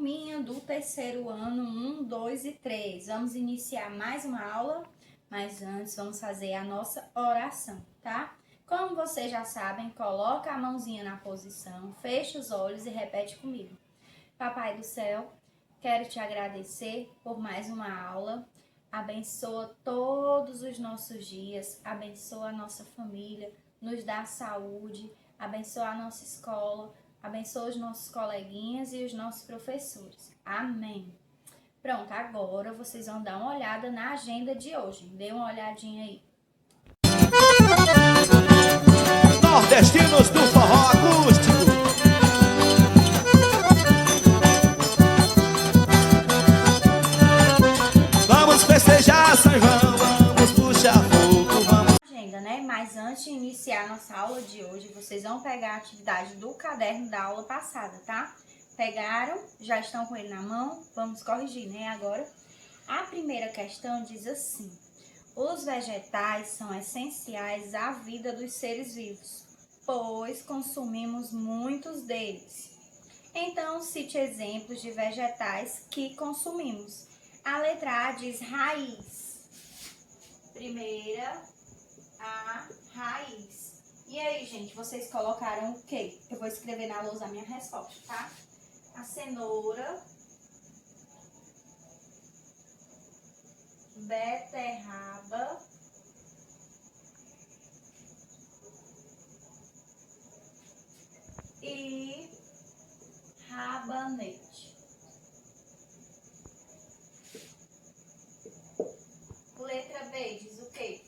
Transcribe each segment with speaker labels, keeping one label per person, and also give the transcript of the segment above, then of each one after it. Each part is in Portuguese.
Speaker 1: turminha do terceiro ano, 1, 2 e 3. Vamos iniciar mais uma aula, mas antes vamos fazer a nossa oração, tá? Como vocês já sabem, coloca a mãozinha na posição, fecha os olhos e repete comigo. Papai do céu, quero te agradecer por mais uma aula. Abençoa todos os nossos dias, abençoa a nossa família, nos dá saúde, abençoa a nossa escola, abençoa os nossos coleguinhas e os nossos professores. Amém. Pronto, agora vocês vão dar uma olhada na agenda de hoje. Dê uma olhadinha aí.
Speaker 2: Nordestinos do forró acústico. Vamos festejar São João, vamos puxar fogo, vamos...
Speaker 1: Agenda, né? Mas antes de iniciar nossa aula de hoje, vocês vão pegar a atividade do caderno da aula passada, tá? Pegaram? Já estão com ele na mão? Vamos corrigir, né? Agora, a primeira questão diz assim: os vegetais são essenciais à vida dos seres vivos, pois consumimos muitos deles. Então, cite exemplos de vegetais que consumimos. A letra A diz raiz. Primeira, a raiz. E aí, gente, vocês colocaram o quê? Eu vou escrever na lousa a minha resposta, tá? A cenoura, beterraba, e rabanete. Letra B diz o quê?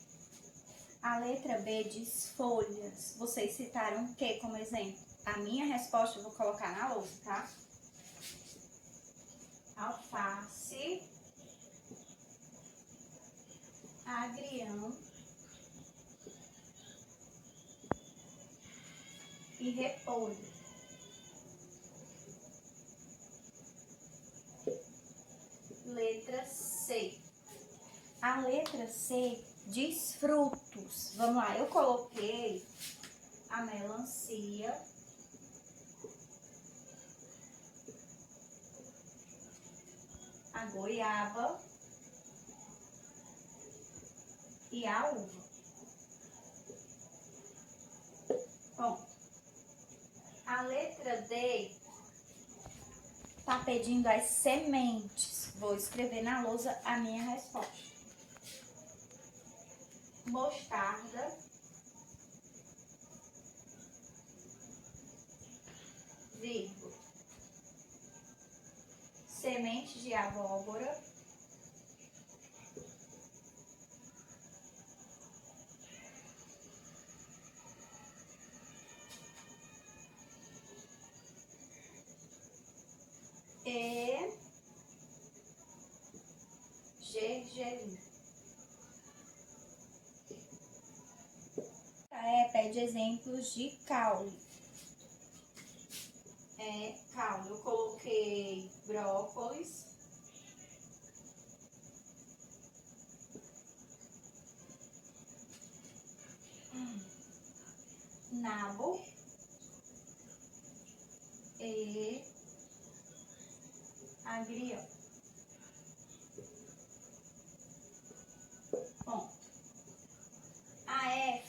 Speaker 1: A letra B diz folhas. Vocês citaram o que como exemplo? A minha resposta eu vou colocar na lousa, tá? Alface, agrião e repolho. Letra C. A letra C diz frutos. Vamos lá, eu coloquei a melancia, a goiaba e a uva. Bom, a letra D tá pedindo as sementes. Vou escrever na lousa a minha resposta. Mostarda, vírgula, semente de abóbora, e gergelim. Pede exemplos de caule. Caule, eu coloquei brócolis, nabo e agrião. Bom, a F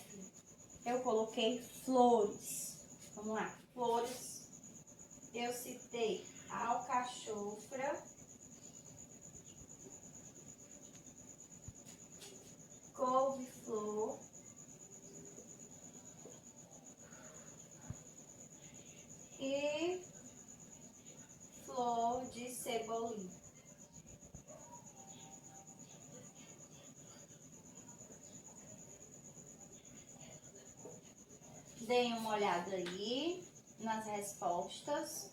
Speaker 1: eu coloquei flores. Vamos lá, flores. Eu citei alcachofra, couve-flor, e flor de cebolinha. Deem uma olhada aí nas respostas.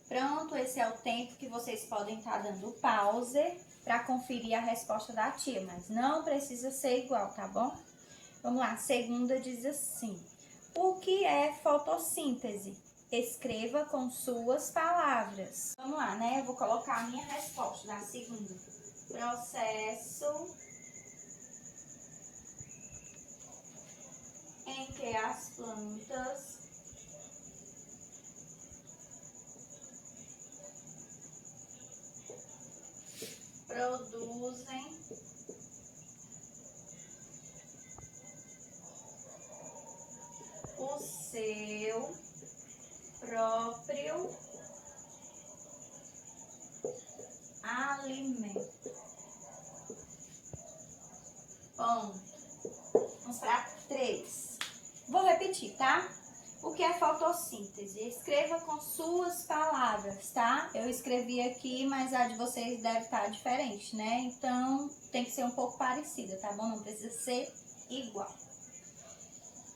Speaker 1: Pronto, esse é o tempo que vocês podem estar dando pause para conferir a resposta da tia, mas não precisa ser igual, tá bom? Vamos lá, a segunda diz assim: o que é fotossíntese? Escreva com suas palavras. Vamos lá, né? Eu vou colocar a minha resposta da segunda. Processo em que as plantas produzem o seu próprio alimento. Ponto. Vamos para 3. Vou repetir, tá? O que é fotossíntese? Escreva com suas palavras, tá? Eu escrevi aqui, mas a de vocês deve estar diferente, né? Então, tem que ser um pouco parecida, tá bom? Não precisa ser igual.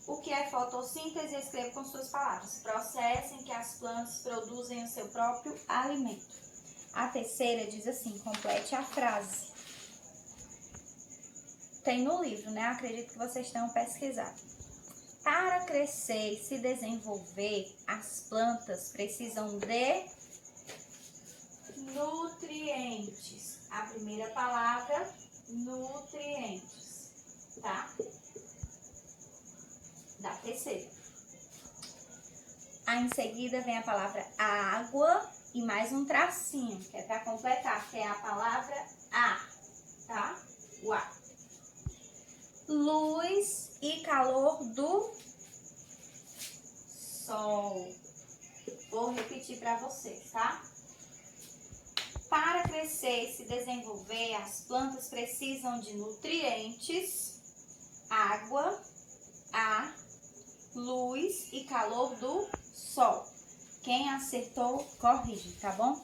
Speaker 1: O que é fotossíntese? Escreva com suas palavras. Processo em que as plantas produzem o seu próprio alimento. A terceira diz assim, complete a frase. Tem no livro, né? Acredito que vocês tenham pesquisado. Para crescer e se desenvolver, as plantas precisam de nutrientes. A primeira palavra, nutrientes, tá? Da terceira. Aí em seguida vem a palavra água e mais um tracinho, que é para completar, que é a palavra a, tá? O a. Luz e calor do sol. Vou repetir para vocês, tá? Para crescer e se desenvolver, as plantas precisam de nutrientes, água, ar, luz e calor do sol. Quem acertou, corrige, tá bom?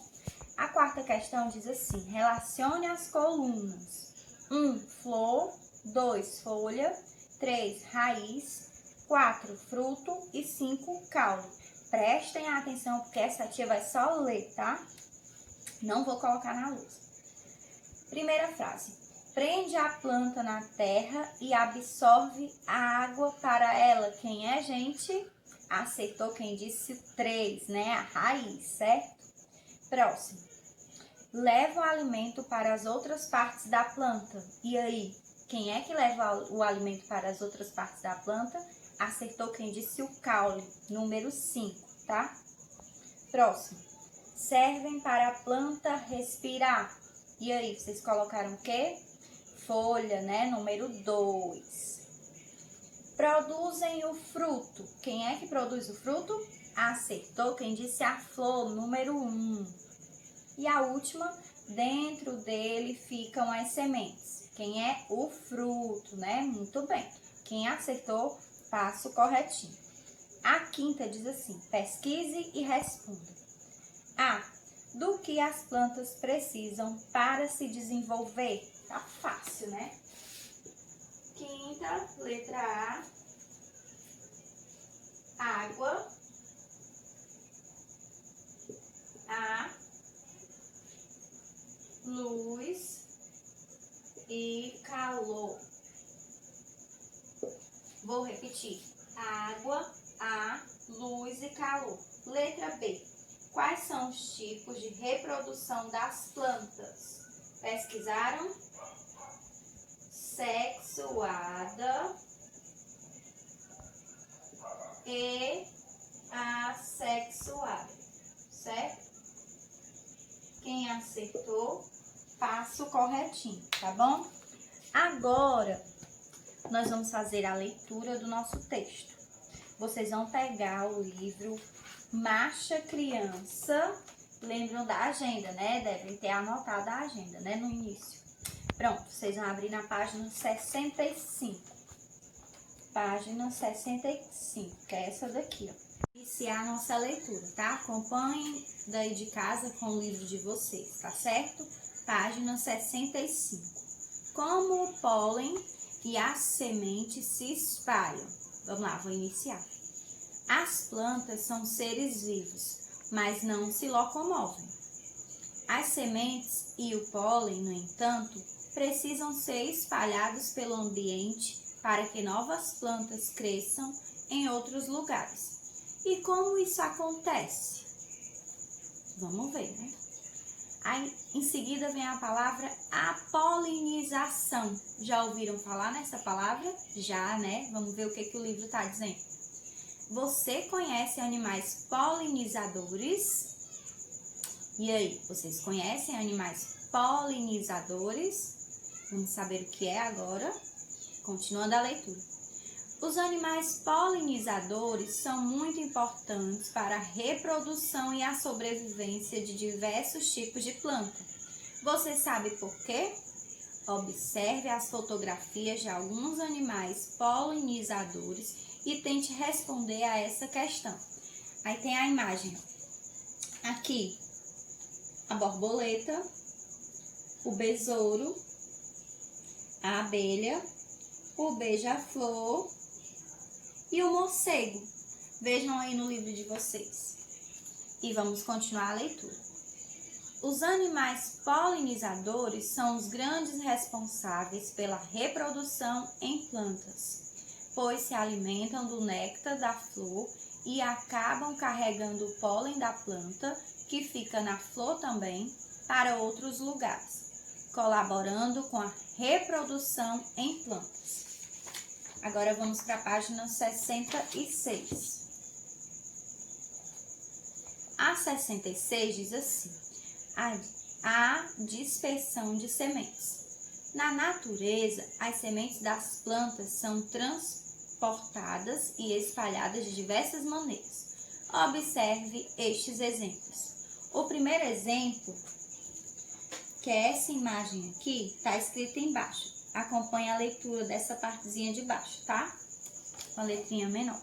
Speaker 1: A quarta questão diz assim, relacione as colunas. 1, flor. 2, folha. 3, raiz. 4, fruto. E 5, caule. Prestem atenção, porque essa tia vai só ler, tá? Não vou colocar na lousa. Primeira frase. Prende a planta na terra e absorve a água para ela. Quem é, gente? Acertou quem disse 3, né? A raiz, certo? Próximo. Leva o alimento para as outras partes da planta. E aí? Quem é que leva o alimento para as outras partes da planta? Acertou quem disse o caule, número 5, tá? Próximo. Servem para a planta respirar. E aí, vocês colocaram o quê? Folha, né? Número 2. Produzem o fruto. Quem é que produz o fruto? Acertou quem disse a flor, número 1. E a última, dentro dele ficam as sementes. Quem é o fruto, né? Muito bem. Quem acertou, passa o corretinho. A quinta diz assim, pesquise e responda. A. Do que as plantas precisam para se desenvolver? Tá fácil, né? Quinta, letra A. Água. A. Luz e calor. Vou repetir. Água, ar, luz e calor. Letra B. Quais são os tipos de reprodução das plantas? Pesquisaram? Sexuada e assexuada. Certo? Quem acertou, passa o corretinho, tá bom? Agora, nós vamos fazer a leitura do nosso texto. Vocês vão pegar o livro Marcha Criança. Lembram da agenda, né? Devem ter anotado a agenda, né? No início. Pronto, vocês vão abrir na página 65. Página 65, que é essa daqui, ó. Iniciar a nossa leitura, tá? Acompanhem daí de casa com o livro de vocês, tá certo? Página 65. Como o pólen e as sementes se espalham. Vamos lá, vou iniciar. As plantas são seres vivos, mas não se locomovem. As sementes e o pólen, no entanto, precisam ser espalhados pelo ambiente para que novas plantas cresçam em outros lugares. E como isso acontece? Vamos ver, né? Aí, em seguida vem a palavra apolinização. Já ouviram falar nessa palavra? Já, né? Vamos ver o que o livro está dizendo. Você conhece animais polinizadores? E aí, vocês conhecem animais polinizadores. Vamos saber o que é agora. Continuando a leitura. Os animais polinizadores são muito importantes para a reprodução e a sobrevivência de diversos tipos de planta. Você sabe por quê? Observe as fotografias de alguns animais polinizadores e tente responder a essa questão. Aí tem a imagem. Aqui, a borboleta, o besouro, a abelha, o beija-flor e o morcego. Vejam aí no livro de vocês. E vamos continuar a leitura. Os animais polinizadores são os grandes responsáveis pela reprodução em plantas, pois se alimentam do néctar da flor e acabam carregando o pólen da planta, que fica na flor também, para outros lugares, colaborando com a reprodução em plantas. Agora vamos para a página 66. A 66 diz assim: a dispersão de sementes. Na natureza, as sementes das plantas são transportadas e espalhadas de diversas maneiras. Observe estes exemplos. O primeiro exemplo, que é essa imagem aqui, está escrito embaixo. Acompanhe a leitura dessa partezinha de baixo, tá? Com a letrinha menor.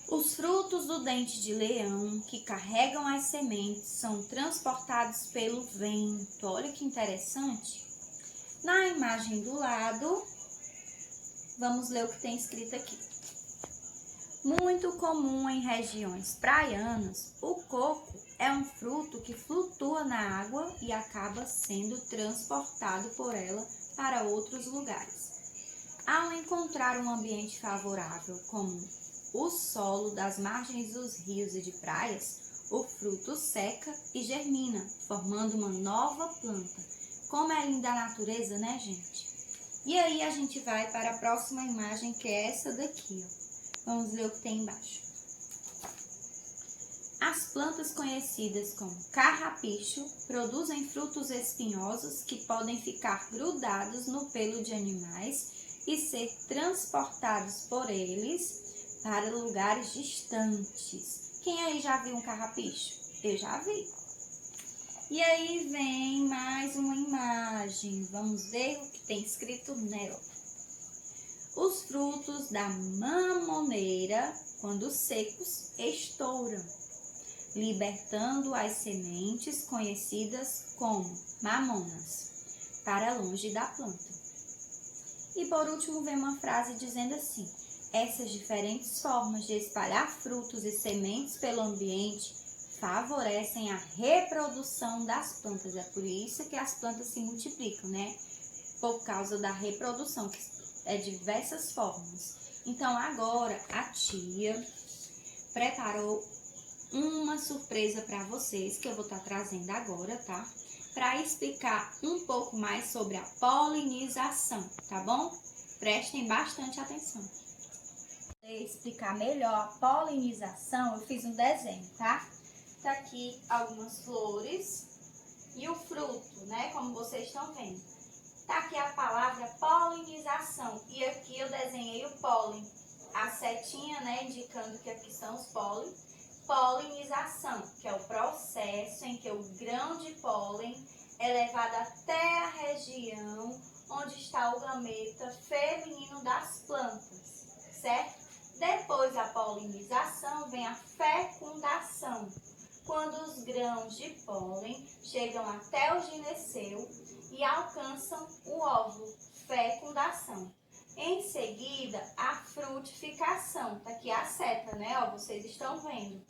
Speaker 1: Os frutos do dente de leão que carregam as sementes são transportados pelo vento. Olha que interessante. Na imagem do lado, vamos ler o que tem escrito aqui. Muito comum em regiões praianas, o coco é um fruto que flutua na água e acaba sendo transportado por ela para outros lugares. Ao encontrar um ambiente favorável, como o solo das margens dos rios e de praias, o fruto seca e germina, formando uma nova planta. Como é linda a natureza, né, gente? E aí a gente vai para a próxima imagem, que é essa daqui, ó. Vamos ver o que tem embaixo. As plantas conhecidas como carrapicho produzem frutos espinhosos que podem ficar grudados no pelo de animais e ser transportados por eles para lugares distantes. Quem aí já viu um carrapicho? Eu já vi. E aí vem mais uma imagem. Vamos ver o que tem escrito nela. Os frutos da mamoneira, quando secos, estouram, libertando as sementes conhecidas como mamonas para longe da planta. E por último vem uma frase dizendo assim: essas diferentes formas de espalhar frutos e sementes pelo ambiente favorecem a reprodução das plantas. É por isso que as plantas se multiplicam, né? Por causa da reprodução, que é de diversas formas. Então agora a tia preparou uma surpresa para vocês, que eu vou estar trazendo agora, tá? Para explicar um pouco mais sobre a polinização, tá bom? Prestem bastante atenção. Para explicar melhor a polinização, eu fiz um desenho, tá? Tá aqui algumas flores e o fruto, né? Como vocês estão vendo. Tá aqui a palavra polinização e aqui eu desenhei o pólen. A setinha, né, indicando que aqui são os pólen. Polinização, que é o processo em que o grão de pólen é levado até a região onde está o gameta feminino das plantas, certo? Depois da polinização vem a fecundação, quando os grãos de pólen chegam até o gineceu e alcançam o óvulo, fecundação. Em seguida, a frutificação, tá aqui a seta, né? Ó, vocês estão vendo.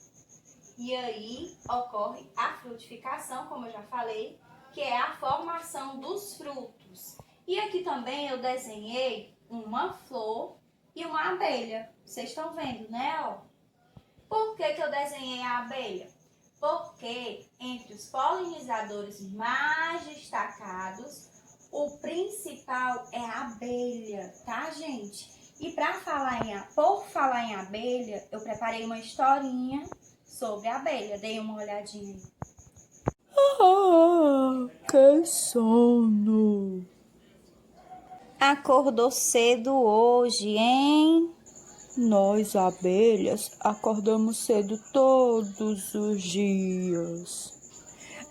Speaker 1: E aí ocorre a frutificação, como eu já falei, que é a formação dos frutos. E aqui também eu desenhei uma flor e uma abelha. Vocês estão vendo, né? Ó. Por que eu desenhei a abelha? Porque entre os polinizadores mais destacados, o principal é a abelha, tá, gente? E por falar em abelha, eu preparei uma historinha sobre a abelha. Dei uma olhadinha aí.
Speaker 3: Que sono!
Speaker 1: Acordou cedo hoje, hein?
Speaker 3: Nós, abelhas, acordamos cedo todos os dias.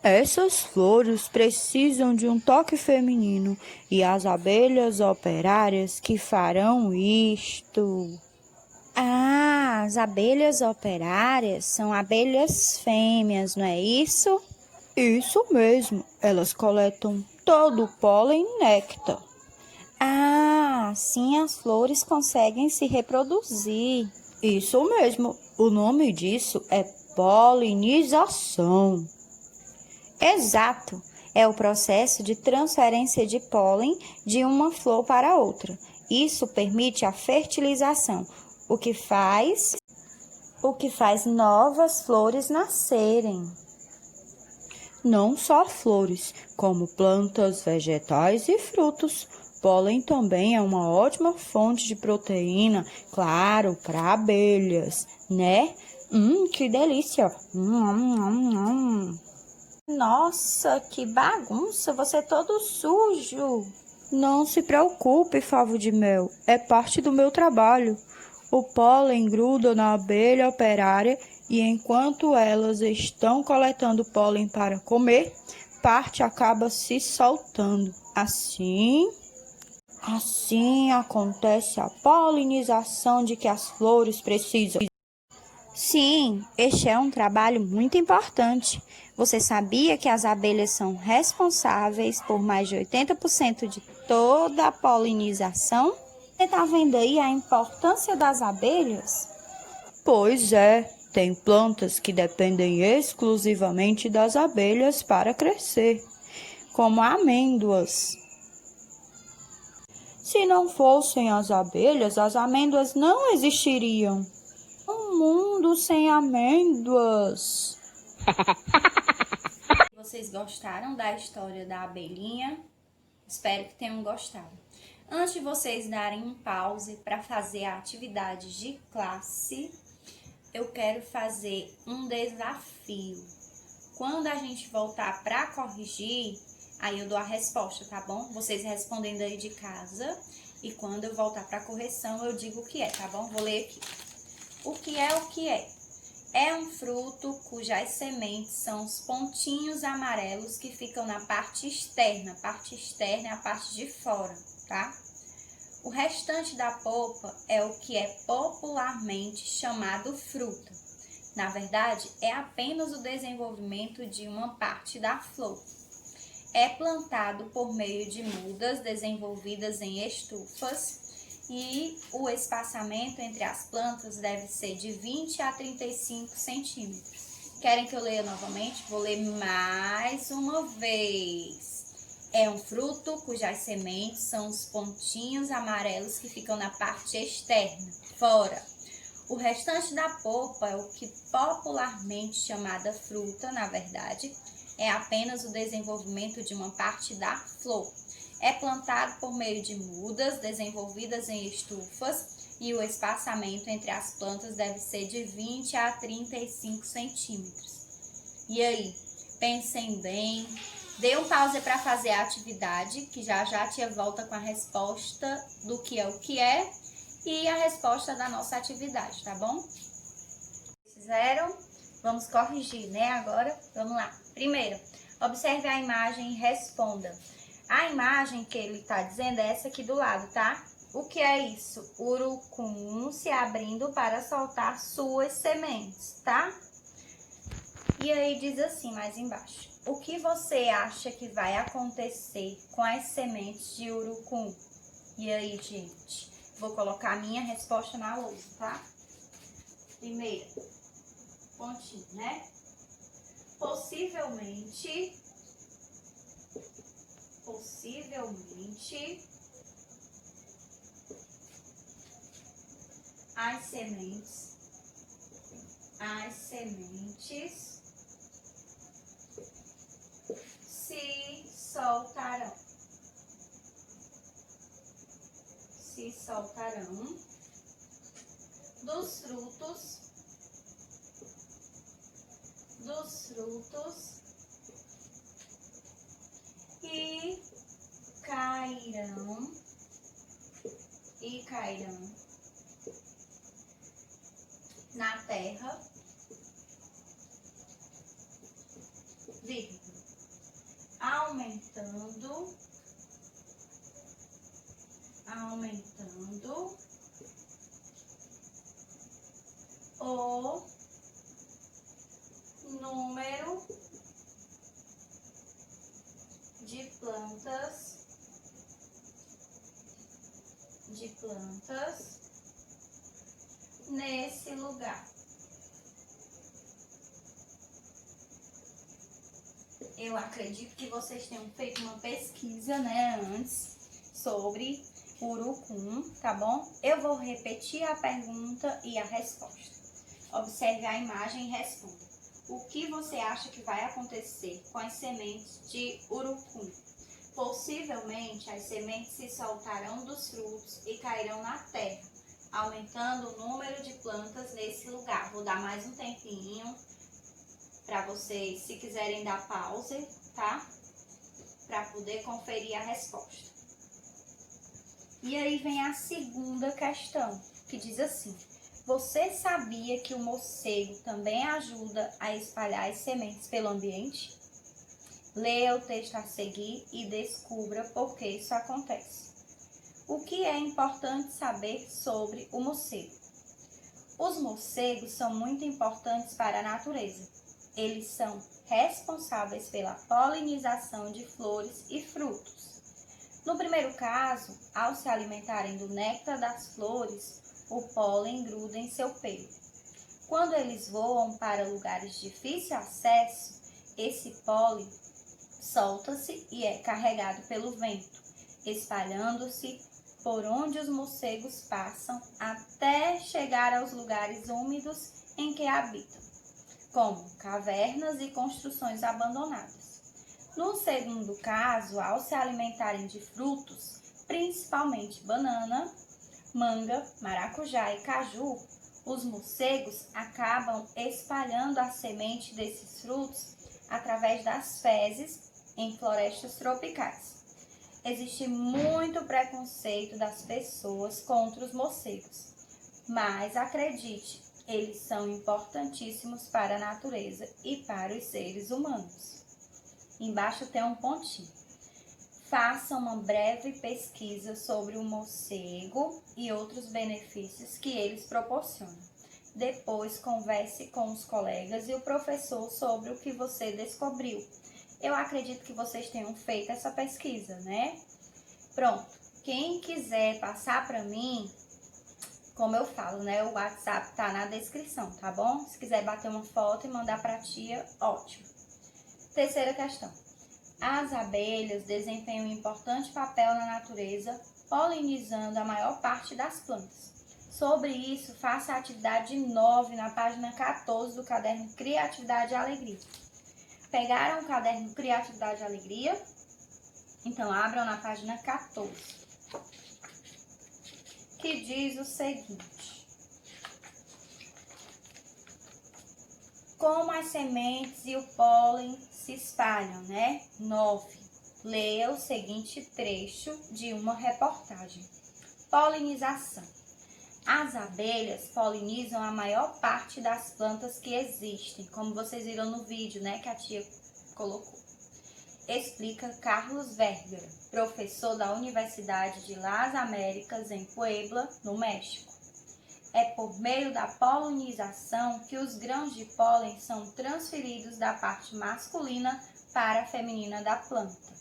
Speaker 3: Essas flores precisam de um toque feminino e as abelhas operárias que farão isto.
Speaker 1: Ah, as abelhas operárias são abelhas fêmeas, não é isso?
Speaker 3: Isso mesmo, elas coletam todo o pólen e néctar.
Speaker 1: Ah, assim as flores conseguem se reproduzir.
Speaker 3: Isso mesmo, o nome disso é polinização.
Speaker 1: Exato, é o processo de transferência de pólen de uma flor para outra. Isso permite a fertilização, o que faz novas flores nascerem.
Speaker 3: Não só flores, como plantas, vegetais e frutos. Pólen também é uma ótima fonte de proteína, claro, para abelhas, né? Que delícia!
Speaker 1: Nossa, que bagunça, você é todo sujo.
Speaker 3: Não se preocupe, favo de mel, é parte do meu trabalho. O pólen gruda na abelha operária e enquanto elas estão coletando pólen para comer, parte acaba se soltando. Assim acontece a polinização de que as flores precisam.
Speaker 1: Sim, este é um trabalho muito importante. Você sabia que as abelhas são responsáveis por mais de 80% de toda a polinização? Você está vendo aí a importância das abelhas?
Speaker 3: Pois é, tem plantas que dependem exclusivamente das abelhas para crescer, como amêndoas. Se não fossem as amêndoas não existiriam. Um mundo sem amêndoas.
Speaker 1: Vocês gostaram da história da abelhinha? Espero que tenham gostado. Antes de vocês darem um pause para fazer a atividade de classe, eu quero fazer um desafio. Quando a gente voltar para corrigir, aí eu dou a resposta, tá bom? Vocês respondendo aí de casa. E quando eu voltar para correção, eu digo o que é, tá bom? Vou ler aqui. O que é o que é? É um fruto cujas sementes são os pontinhos amarelos que ficam na parte externa. A parte externa é a parte de fora, tá? O restante da polpa é o que é popularmente chamado fruta. Na verdade, é apenas o desenvolvimento de uma parte da flor. É plantado por meio de mudas desenvolvidas em estufas e o espaçamento entre as plantas deve ser de 20 a 35 centímetros. Querem que eu leia novamente? Vou ler mais uma vez. É um fruto cujas sementes são os pontinhos amarelos que ficam na parte externa, fora. O restante da polpa é o que popularmente chamada fruta, na verdade, é apenas o desenvolvimento de uma parte da flor. É plantado por meio de mudas desenvolvidas em estufas e o espaçamento entre as plantas deve ser de 20 a 35 centímetros. E aí, pensem bem, dê um pause para fazer a atividade, que já a tia volta com a resposta do que é o que é e a resposta da nossa atividade, tá bom? Fizeram? Vamos corrigir, né? Agora, vamos lá. Primeiro, observe a imagem e responda. A imagem que ele está dizendo é essa aqui do lado, tá? O que é isso? Urucum se abrindo para soltar suas sementes, tá? E aí diz assim, mais embaixo. O que você acha que vai acontecer com as sementes de urucum? E aí, gente? Vou colocar a minha resposta na lousa, tá? Primeiro, pontinho, né? Possivelmente, as sementes se soltarão dos frutos e cairão na terra, vírgula, aumentando o número de plantas nesse lugar. Eu acredito que vocês tenham feito uma pesquisa, né, antes sobre urucum, tá bom? Eu vou repetir a pergunta e a resposta. Observe a imagem e responda. O que você acha que vai acontecer com as sementes de urucum? Possivelmente, as sementes se soltarão dos frutos e cairão na terra, aumentando o número de plantas nesse lugar. Vou dar mais um tempinho para vocês, se quiserem dar pausa, tá? Para poder conferir a resposta. E aí vem a segunda questão, que diz assim: você sabia que o morcego também ajuda a espalhar as sementes pelo ambiente? Leia o texto a seguir e descubra por que isso acontece. O que é importante saber sobre o morcego? Os morcegos são muito importantes para a natureza. Eles são responsáveis pela polinização de flores e frutos. No primeiro caso, ao se alimentarem do néctar das flores, o pólen gruda em seu pelo. Quando eles voam para lugares de difícil acesso, esse pólen solta-se e é carregado pelo vento, espalhando-se por onde os morcegos passam até chegar aos lugares úmidos em que habitam, como cavernas e construções abandonadas. No segundo caso, ao se alimentarem de frutos, principalmente banana, manga, maracujá e caju, os morcegos acabam espalhando a semente desses frutos através das fezes em florestas tropicais. Existe muito preconceito das pessoas contra os morcegos, mas acredite, eles são importantíssimos para a natureza e para os seres humanos. Embaixo tem um pontinho. Faça uma breve pesquisa sobre o morcego e outros benefícios que eles proporcionam. Depois, converse com os colegas e o professor sobre o que você descobriu. Eu acredito que vocês tenham feito essa pesquisa, né? Pronto. Quem quiser passar para mim, como eu falo, né? O WhatsApp tá na descrição, tá bom? Se quiser bater uma foto e mandar para a tia, ótimo. Terceira questão. As abelhas desempenham um importante papel na natureza, polinizando a maior parte das plantas. Sobre isso, faça a atividade 9 na página 14 do caderno Criatividade e Alegria. Pegaram o caderno Criatividade e Alegria? Então, abram na página 14, que diz o seguinte: como as sementes e o pólen se espalham, né? 9. Leia o seguinte trecho de uma reportagem. Polinização. As abelhas polinizam a maior parte das plantas que existem, como vocês viram no vídeo, né, que a tia colocou. Explica Carlos Vergara, professor da Universidade de Las Américas, em Puebla, no México. É por meio da polinização que os grãos de pólen são transferidos da parte masculina para a feminina da planta,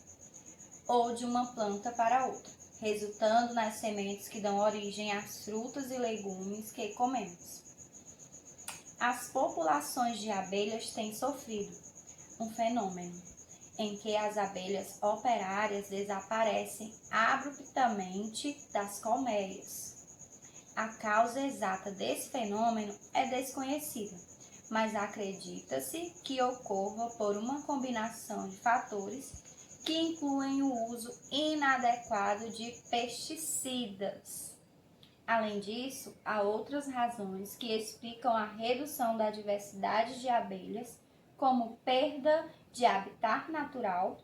Speaker 1: ou de uma planta para outra, resultando nas sementes que dão origem às frutas e legumes que comemos. As populações de abelhas têm sofrido um fenômeno em que as abelhas operárias desaparecem abruptamente das colmeias. A causa exata desse fenômeno é desconhecida, mas acredita-se que ocorra por uma combinação de fatores que incluem o uso inadequado de pesticidas. Além disso, há outras razões que explicam a redução da diversidade de abelhas, como perda de habitat natural,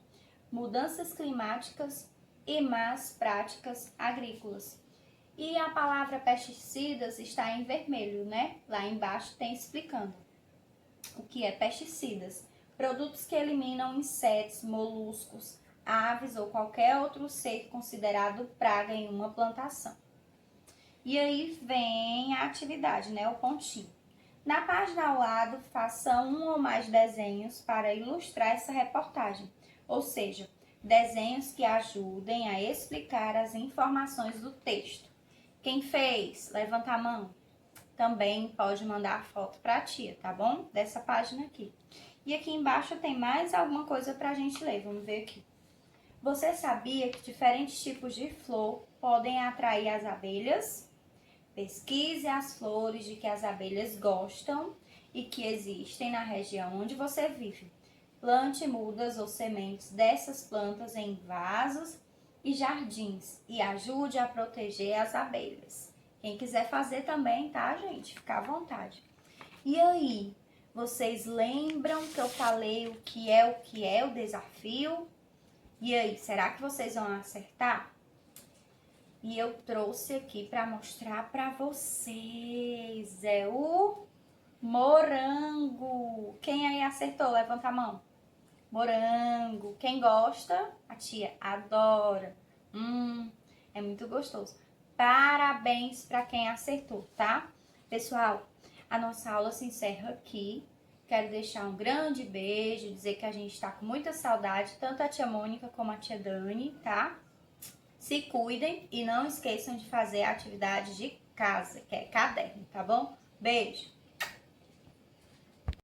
Speaker 1: mudanças climáticas e más práticas agrícolas. E a palavra pesticidas está em vermelho, né? Lá embaixo tem explicando o que é pesticidas. Produtos que eliminam insetos, moluscos, aves ou qualquer outro ser considerado praga em uma plantação. E aí vem a atividade, né? O pontinho. Na página ao lado, faça um ou mais desenhos para ilustrar essa reportagem, ou seja, desenhos que ajudem a explicar as informações do texto. Quem fez? Levanta a mão. Também pode mandar a foto para a tia, tá bom? Dessa página aqui. E aqui embaixo tem mais alguma coisa para a gente ler, vamos ver aqui. Você sabia que diferentes tipos de flor podem atrair as abelhas? Pesquise as flores de que as abelhas gostam e que existem na região onde você vive. Plante mudas ou sementes dessas plantas em vasos e jardins e ajude a proteger as abelhas. Quem quiser fazer também, tá, gente? Fica à vontade. E aí, vocês lembram que eu falei o que é o desafio? E aí, será que vocês vão acertar? E eu trouxe aqui para mostrar para vocês. É o morango. Quem aí acertou? Levanta a mão. Morango. Quem gosta? A tia adora. É muito gostoso. Parabéns para quem acertou, tá? Pessoal, a nossa aula se encerra aqui. Quero deixar um grande beijo, dizer que a gente está com muita saudade, tanto a tia Mônica como a tia Dani, tá? Se cuidem e não esqueçam de fazer a atividade de casa, que é caderno, tá bom? Beijo!